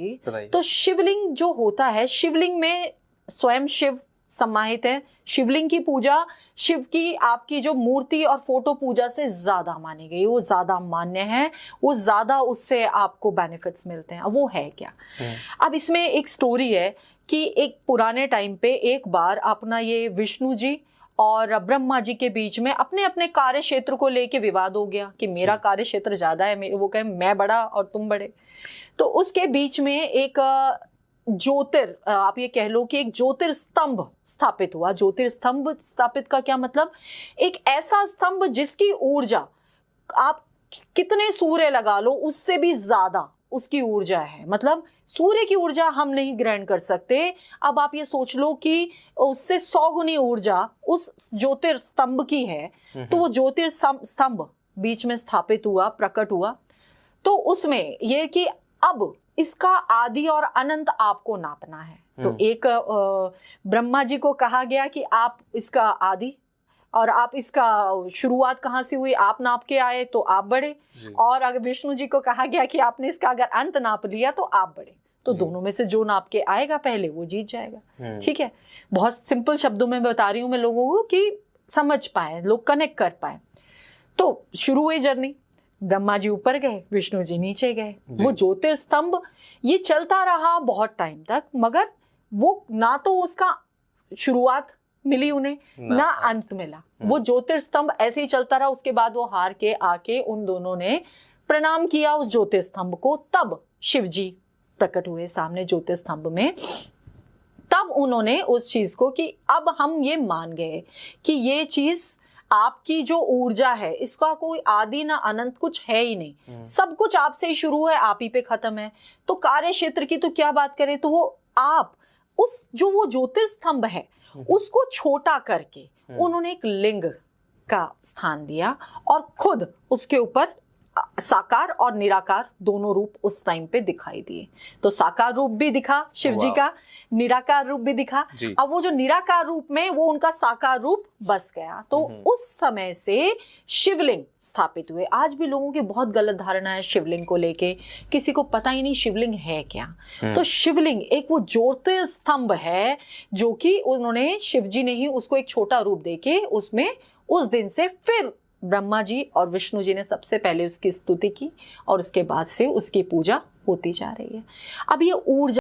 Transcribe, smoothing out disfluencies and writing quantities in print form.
बताऊंगी। तो शिवलिंग जो होता है, शिवलिंग में स्वयं शिव समाहित है। शिवलिंग की पूजा शिव की आपकी जो मूर्ति और फोटो पूजा से ज्यादा मानी गई, वो ज्यादा मान्य है, वो ज्यादा उससे आपको बेनिफिट्स मिलते हैं। वो है क्या? अब इसमें एक स्टोरी है कि एक पुराने टाइम पे एक बार अपना ये विष्णु जी और ब्रह्मा जी के बीच में अपने अपने कार्य क्षेत्र को लेके विवाद हो गया कि मेरा कार्य क्षेत्र ज्यादा है, वो कहे मैं बड़ा और तुम बड़े। तो उसके बीच में एक आप ये कह लो कि एक ज्योतिर्स्तंभ स्थापित हुआ। ज्योतिर्स्तंभ स्थापित का क्या मतलब? एक ऐसा स्तंभ जिसकी ऊर्जा आप कितने सूर्य लगा लो उससे भी ज्यादा उसकी ऊर्जा है। मतलब सूर्य की ऊर्जा हम नहीं ग्रहण कर सकते। अब आप ये सोच लो कि उससे 100 गुनी ऊर्जा उस ज्योतिर्स्तंभ की है। तो वो ज्योतिर्स्तंभ बीच में स्थापित हुआ, प्रकट हुआ। तो उसमें ये कि अब इसका आदि और अनंत आपको नापना है। तो एक ब्रह्मा जी को कहा गया कि आप इसका आदि और आप इसका शुरुआत कहाँ से हुई आप नाप के आए तो आप बढ़े, और अगर विष्णु जी को कहा गया कि आपने इसका अगर अंत नाप लिया तो आप बढ़े। तो दोनों में से जो नाप के आएगा पहले वो जीत जाएगा। ठीक है, बहुत सिंपल शब्दों में बता रही हूं मैं लोगों को कि समझ पाए, लोग कनेक्ट कर पाए। तो शुरू हुई जर्नी, ब्रह्मा जी ऊपर गए, विष्णु जी नीचे गए। वो ज्योतिर्स्तंभ ये चलता रहा बहुत टाइम तक, मगर वो ना तो उसका शुरुआत मिली उन्हें ना अंत मिला। वो ज्योतिर्स्तंभ ऐसे ही चलता रहा। उसके बाद वो हार के आके उन दोनों ने प्रणाम किया उस ज्योतिर्स्तंभ को। तब शिव जी प्रकट हुए सामने ज्योतिर्स्तंभ में। तब उन्होंने उस चीज को कि अब हम ये मान गए कि ये चीज आपकी जो ऊर्जा है इसका कोई आदि ना अनंत कुछ है ही नहीं, सब कुछ आपसे ही शुरू है, आप ही पे खत्म है। तो कार्य क्षेत्र की तो क्या बात करें, तो वो आप उस जो वो ज्योतिर्स्तंभ है उसको छोटा करके उन्होंने एक लिंग का स्थान दिया और खुद उसके ऊपर साकार और निराकार दोनों रूप उस टाइम पे दिखाई दिए। तो साकार रूप भी दिखा शिव जी का, निराकार रूप भी दिखा। अब वो जो निराकार रूप में वो उनका साकार रूप बस गया। तो उस समय से शिवलिंग स्थापित हुए। आज भी लोगों की बहुत गलत धारणा है शिवलिंग को लेके, किसी को पता ही नहीं शिवलिंग है क्या। तो शिवलिंग एक वो ज्योतिर्स्तंभ है जो कि उन्होंने, शिव जी ने ही उसको एक छोटा रूप देके उसमें उस दिन से फिर ब्रह्मा जी और विष्णु जी ने सबसे पहले उसकी स्तुति की और उसके बाद से उसकी पूजा होती जा रही है। अब ये ऊर्जा